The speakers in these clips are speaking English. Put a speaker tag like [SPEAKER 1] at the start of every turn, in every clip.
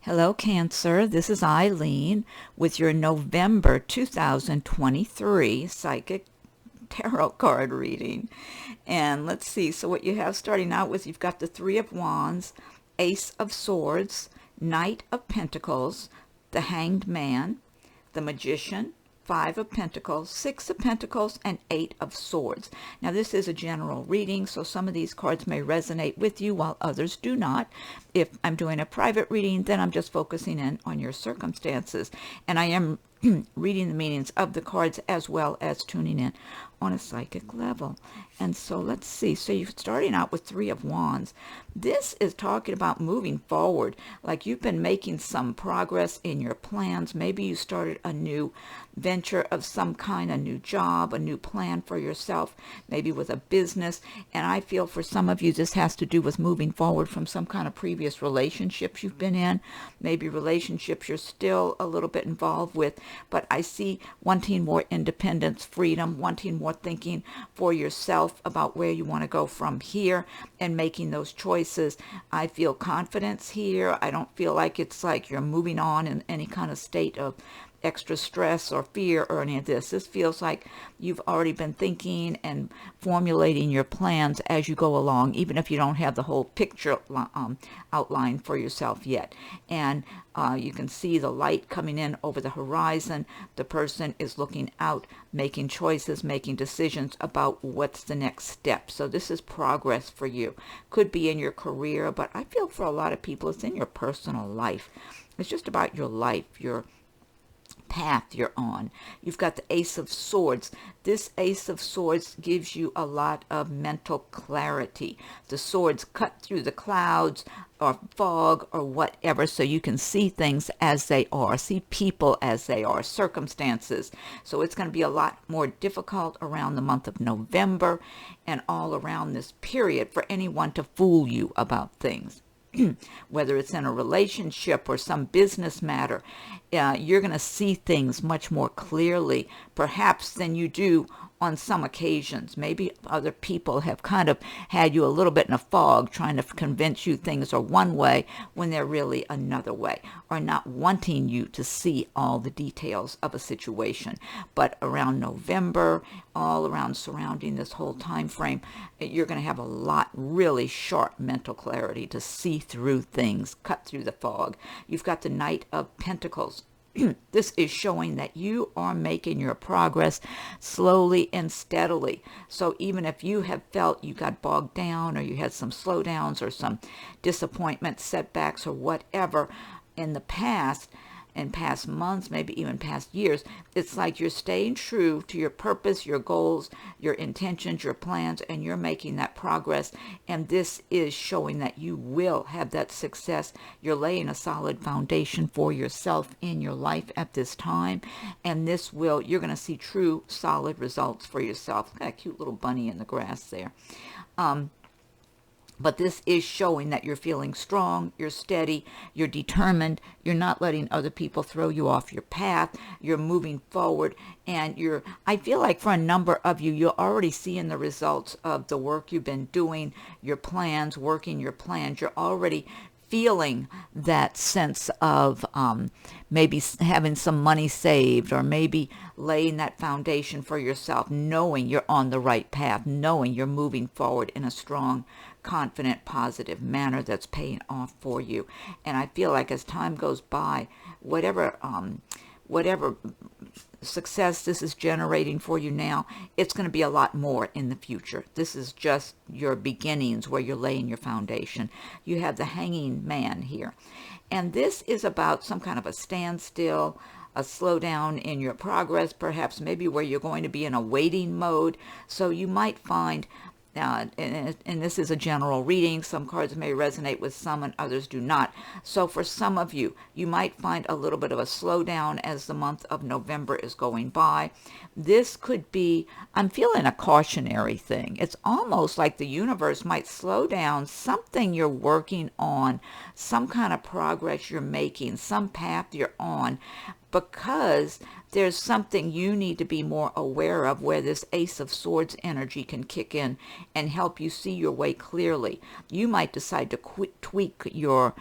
[SPEAKER 1] Hello, Cancer. This is Eileen with your November 2023 Psychic Tarot card reading. And let's see. So what you have starting out with, you've got the Three of Wands, Ace of Swords, Knight of Pentacles, the Hanged Man, the Magician, Five of Pentacles, Six of Pentacles, and Eight of Swords. Now, this is a general reading, so some of these cards may resonate with you while others do not. If I'm doing a private reading, then I'm just focusing in on your circumstances. And I am reading the meanings of the cards as well as tuning in on a psychic level. And so let's see. So you're starting out with Three of Wands. This is talking about moving forward, like you've been making some progress in your plans. Maybe you started a new venture of some kind, a new job, a new plan for yourself, maybe with a business. And I feel for some of you, this has to do with moving forward from some kind of previous relationships you've been in, maybe relationships you're still a little bit involved with. But I see wanting more independence, freedom, wanting more thinking for yourself about where you want to go from here and making those choices. I feel confidence here. I don't feel like it's like you're moving on in any kind of state of extra stress or fear or any of this. This feels like you've already been thinking and formulating your plans as you go along, even if you don't have the whole picture outlined for yourself yet. And you can see the light coming in over the horizon. The person is looking out, making choices, making decisions about what's the next step. So this is progress for you. Could be in your career, but I feel for a lot of people it's in your personal life. It's just about your life, your path you're on. You've got the Ace of Swords. This Ace of Swords gives you a lot of mental clarity. The swords cut through the clouds or fog or whatever, so you can see things as they are, see people as they are, circumstances. So it's going to be a lot more difficult around the month of November and all around this period for anyone to fool you about things. Whether it's in a relationship or some business matter, you're going to see things much more clearly, perhaps, than you do on some occasions. Maybe other people have kind of had you a little bit in a fog, trying to convince you things are one way when they're really another way, or not wanting you to see all the details of a situation. But around November, all around surrounding this whole time frame, you're going to have a lot really sharp mental clarity to see through things, cut through the fog. You've got the Knight of Pentacles. This is showing that you are making your progress slowly and steadily. So even if you have felt you got bogged down or you had some slowdowns or some disappointments, setbacks, or whatever in the past, in past months, maybe even past years, it's like you're staying true to your purpose, your goals, your intentions, your plans, and you're making that progress. And this is showing that you will have that success. You're laying a solid foundation for yourself in your life at this time. And this will, you're going to see true, solid results for yourself. Got a cute little bunny in the grass there. But this is showing that you're feeling strong, you're steady, you're determined, you're not letting other people throw you off your path, you're moving forward, and I feel like for a number of you, you're already seeing the results of the work you've been doing, your plans, working your plans. You're already feeling that sense of maybe having some money saved, or maybe laying that foundation for yourself, knowing you're on the right path, knowing you're moving forward in a strong, confident, positive manner that's paying off for you. And I feel like as time goes by, whatever success this is generating for you now, it's going to be a lot more in the future. This is just your beginnings where you're laying your foundation. You have the Hanging Man here. And this is about some kind of a standstill, a slowdown in your progress, perhaps maybe where you're going to be in a waiting mode. So you might find and this is a general reading. Some cards may resonate with some and others do not. So for some of you, you might find a little bit of a slowdown as the month of November is going by. This could be, I'm feeling a cautionary thing. It's almost like the universe might slow down something you're working on, some kind of progress you're making, some path you're on. because there's something you need to be more aware of where this Ace of Swords energy can kick in and help you see your way clearly. You might decide to tweak your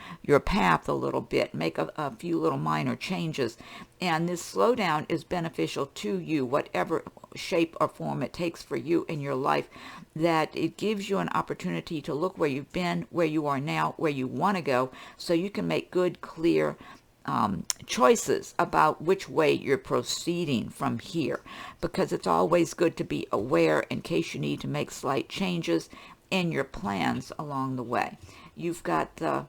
[SPEAKER 1] path a little bit, make a few little minor changes, and this slowdown is beneficial to you, whatever shape or form it takes for you in your life, that it gives you an opportunity to look where you've been, where you are now, where you want to go, so you can make good, clear choices about which way you're proceeding from here, because it's always good to be aware in case you need to make slight changes in your plans along the way. You've got the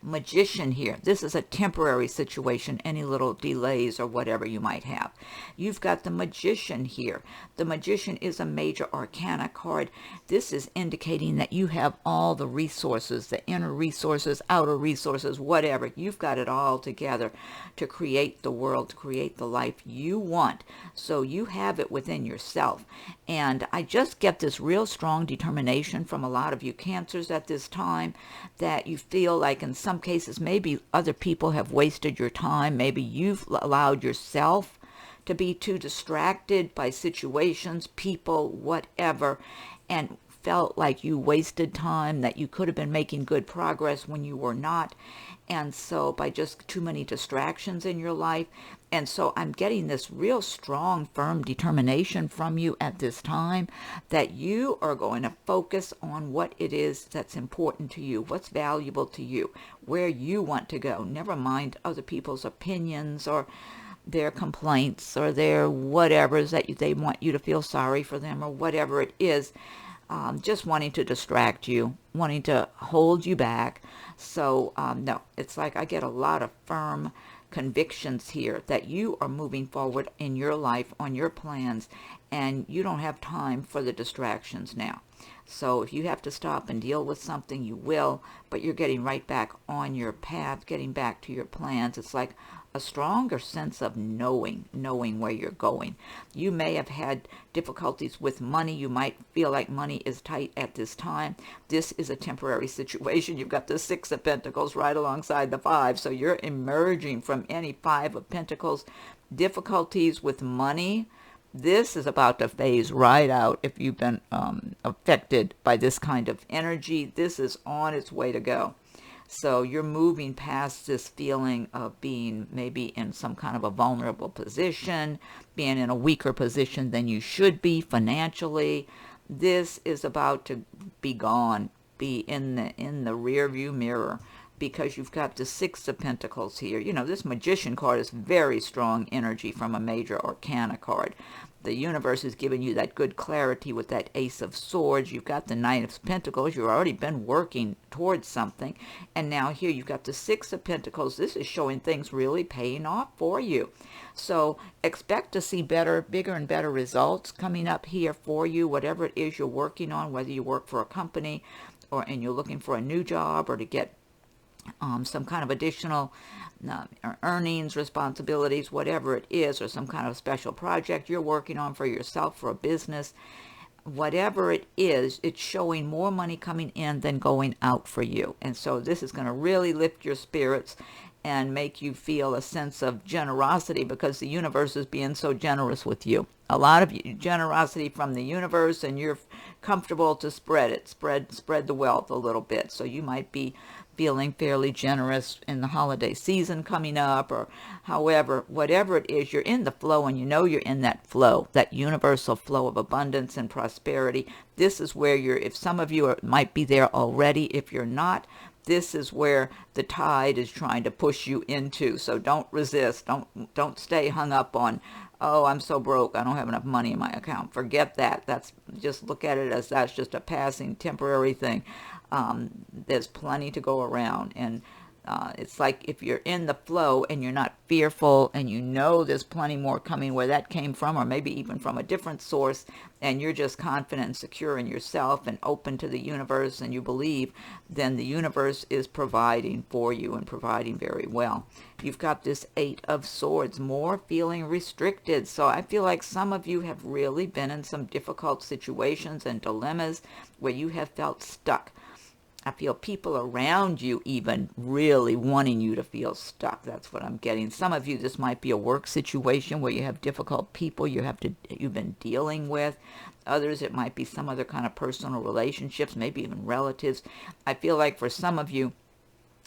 [SPEAKER 1] Magician here. This is a temporary situation, any little delays or whatever you might have. You've got the Magician here. The Magician is a major arcana card. This is indicating that you have all the resources, the inner resources, outer resources, whatever. You've got it all together to create the world, to create the life you want. So you have it within yourself. And I just get this real strong determination from a lot of you Cancers at this time, that you feel like in some cases maybe other people have wasted your time. Maybe you've allowed yourself to be too distracted by situations, people, whatever, and felt like you wasted time, that you could have been making good progress when you were not. And so by just too many distractions in your life. And so I'm getting this real strong, firm determination from you at this time that you are going to focus on what it is that's important to you, what's valuable to you, where you want to go. Never mind other people's opinions or their complaints or their whatevers that they want you to feel sorry for them or whatever it is. Just wanting to distract you, wanting to hold you back. So, no, it's like I get a lot of firm convictions here that you are moving forward in your life, on your plans, and you don't have time for the distractions now. So if you have to stop and deal with something, you will, but you're getting right back on your path, getting back to your plans. It's like a stronger sense of knowing where you're going. You may have had difficulties with money. You might feel like money is tight at this time. This is a temporary situation. You've got the Six of Pentacles right alongside the Five, so you're emerging from any Five of Pentacles difficulties with money. This is about to phase right out. If you've been affected by this kind of energy, this is on its way to go. So you're moving past this feeling of being maybe in some kind of a vulnerable position, being in a weaker position than you should be financially. This is about to be gone, be in the rear view mirror, because you've got the Six of Pentacles here. You know, this Magician card is very strong energy from a major arcana card. The universe is giving you that good clarity with that Ace of Swords. You've got the Knight of Pentacles. You've already been working towards something. And now here you've got the Six of Pentacles. This is showing things really paying off for you. So expect to see better, bigger and better results coming up here for you, whatever it is you're working on, whether you work for a company and you're looking for a new job or to get some kind of additional earnings, responsibilities, whatever it is, or some kind of special project you're working on for yourself, for a business, whatever it is, it's showing more money coming in than going out for you. And so this is going to really lift your spirits and make you feel a sense of generosity, because the universe is being so generous with you. A lot of generosity from the universe, and you're comfortable to spread it, spread the wealth a little bit. So you might be feeling fairly generous in the holiday season coming up, or however, whatever it is, you're in the flow, and you know you're in that flow, that universal flow of abundance and prosperity. This is where if some of you might be there already. If you're not, this is where the tide is trying to push you into. So don't resist. Don't stay hung up on, oh, I'm so broke, I don't have enough money in my account. Forget that. Just look at it as that's just a passing temporary thing. There's plenty to go around, and it's like if you're in the flow and you're not fearful, and you know there's plenty more coming where that came from, or maybe even from a different source, and you're just confident and secure in yourself and open to the universe, and you believe, then the universe is providing for you, and providing very well. You've got this Eight of Swords, more feeling restricted. So I feel like some of you have really been in some difficult situations and dilemmas where you have felt stuck. I feel people around you even really wanting you to feel stuck. That's what I'm getting. Some of you, this might be a work situation where you have difficult people you've been dealing with. Others, it might be some other kind of personal relationships, maybe even relatives. I feel like for some of you,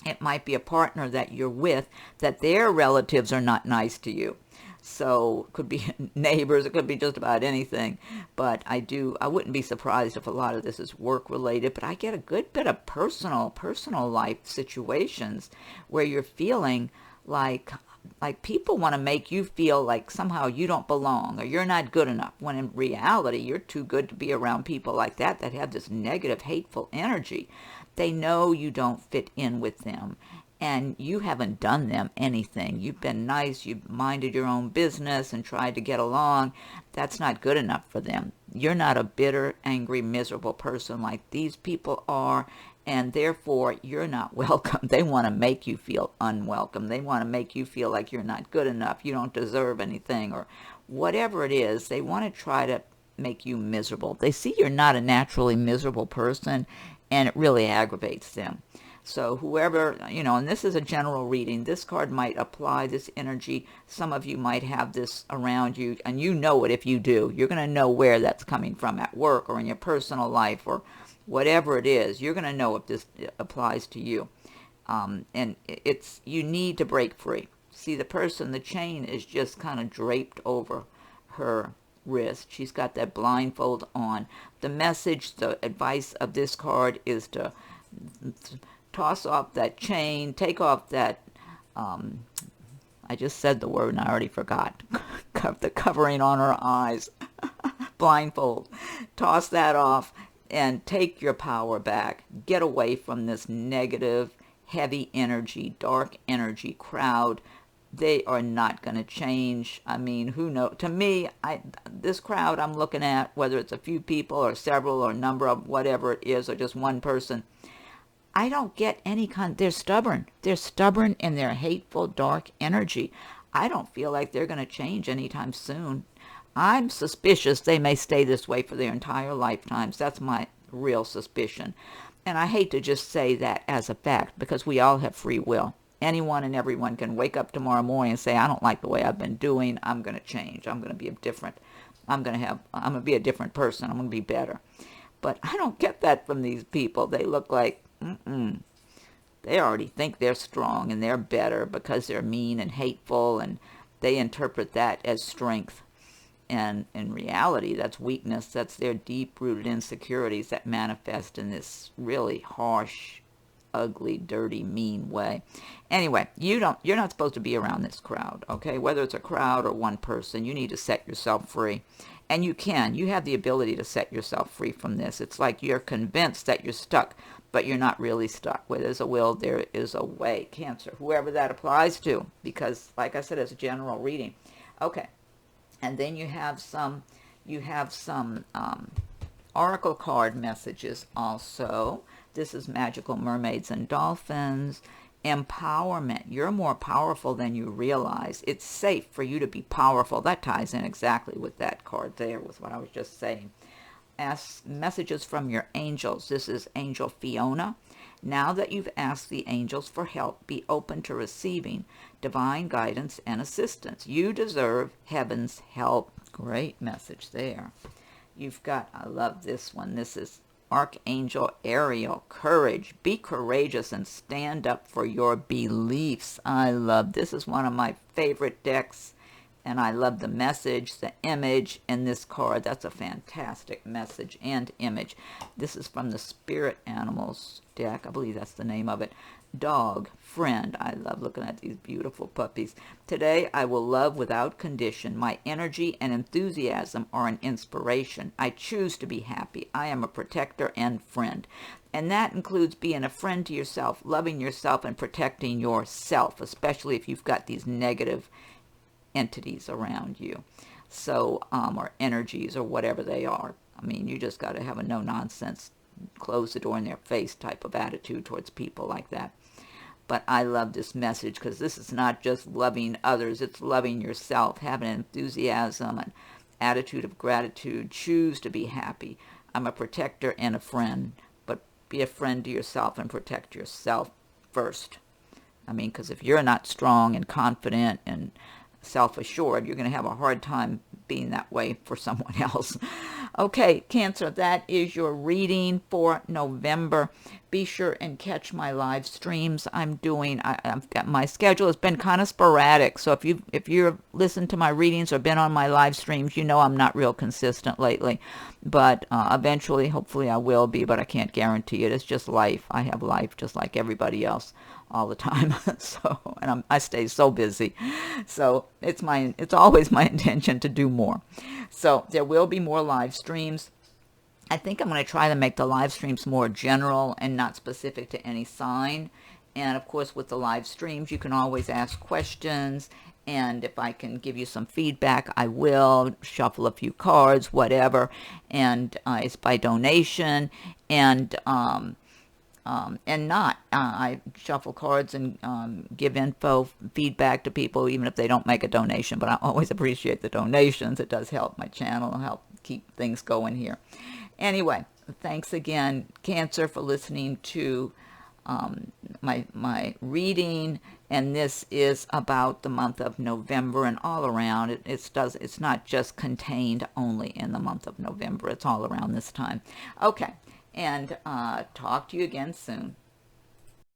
[SPEAKER 1] it might be a partner that you're with, that their relatives are not nice to you. So it could be neighbors, it could be just about anything. But I wouldn't be surprised if a lot of this is work related, but I get a good bit of personal life situations where you're feeling like people want to make you feel like somehow you don't belong or you're not good enough, when in reality you're too good to be around people like that have this negative, hateful energy. They know you don't fit in with them, and you haven't done them anything. You've been nice, you've minded your own business and tried to get along. That's not good enough for them. You're not a bitter, angry, miserable person like these people are, and therefore you're not welcome. They want to make you feel unwelcome. They want to make you feel like you're not good enough, you don't deserve anything, or whatever it is. They want to try to make you miserable. They see you're not a naturally miserable person, and it really aggravates them. So whoever, and this is a general reading, this card might apply this energy. Some of you might have this around you, and you know it if you do. You're going to know where that's coming from, at work or in your personal life or whatever it is. You're going to know if this applies to you. And you need to break free. See, the chain is just kind of draped over her wrist. She's got that blindfold on. The advice of this card is to toss off that chain, take off that, I just said the word and I already forgot, the covering on her eyes, blindfold. Toss that off and take your power back. Get away from this negative, heavy energy, dark energy crowd. They are not going to change. I mean, who knows? To me, this crowd I'm looking at, whether it's a few people or several or a number of whatever it is, or just one person, I don't get they're stubborn. They're stubborn in their hateful, dark energy. I don't feel like they're going to change anytime soon. I'm suspicious they may stay this way for their entire lifetimes. That's my real suspicion. And I hate to just say that as a fact, because we all have free will. Anyone and everyone can wake up tomorrow morning and say, I don't like the way I've been doing. I'm going to change. I'm going to be different. I'm going to be a different person. I'm going to be better. But I don't get that from these people. They look like, they already think they're strong and they're better because they're mean and hateful, and they interpret that as strength. And in reality, that's weakness. That's their deep-rooted insecurities that manifest in this really harsh, ugly, dirty, mean way. Anyway, you're not supposed to be around this crowd, okay? Whether it's a crowd or one person, you need to set yourself free. And you have the ability to set yourself free from this. It's like you're convinced that you're stuck, but you're not really stuck. Where there's a will, there is a way. Cancer, whoever that applies to, because like I said, it's a general reading. Okay. And then you have some oracle card messages also. This is Magical Mermaids and Dolphins. Empowerment. You're more powerful than you realize. It's safe for you to be powerful. That ties in exactly with that card there, with what I was just saying. Ask messages from your angels. This is Angel Fiona. Now that you've asked the angels for help, be open to receiving divine guidance and assistance. You deserve heaven's help. Great message there. You've got, I love this one. This is Archangel Ariel. Courage. Be courageous and stand up for your beliefs. I love this. Is one of my favorite decks. And I love the message, the image in this card. That's a fantastic message and image. This is from the Spirit Animals deck. I believe that's the name of it. Dog, friend. I love looking at these beautiful puppies. Today, I will love without condition. My energy and enthusiasm are an inspiration. I choose to be happy. I am a protector and friend. And that includes being a friend to yourself, loving yourself, and protecting yourself, especially if you've got these negative entities around you, so or energies or whatever they are. I mean, you just got to have a no nonsense, close the door in their face type of attitude towards people like that. But I love this message because this is not just loving others, it's loving yourself. Have an enthusiasm, an attitude of gratitude. Choose to be happy. I'm a protector and a friend, but be a friend to yourself and protect yourself first. I mean, because if you're not strong and confident and self-assured, you're going to have a hard time being that way for someone else. Okay, Cancer, that is your reading for November. Be sure and catch my live streams. I've got, my schedule has been kind of sporadic, so if you've listened to my readings or been on my live streams, you know I'm not real consistent lately. But eventually, hopefully I will be, but I can't guarantee it. It's just life. I have life just like everybody else all the time. And I stay so busy. So it's always my intention to do more. So there will be more live streams. I think I'm going to try to make the live streams more general and not specific to any sign. And of course, with the live streams, you can always ask questions. And if I can give you some feedback, I will shuffle a few cards, whatever. And it's by donation. And I shuffle cards and give info, feedback to people, even if they don't make a donation. But I always appreciate the donations. It does help my channel, help keep things going here. Anyway, thanks again, Cancer, for listening to my reading. And this is about the month of November and all around. It's not just contained only in the month of November. It's all around this time. Okay. And talk to you again soon.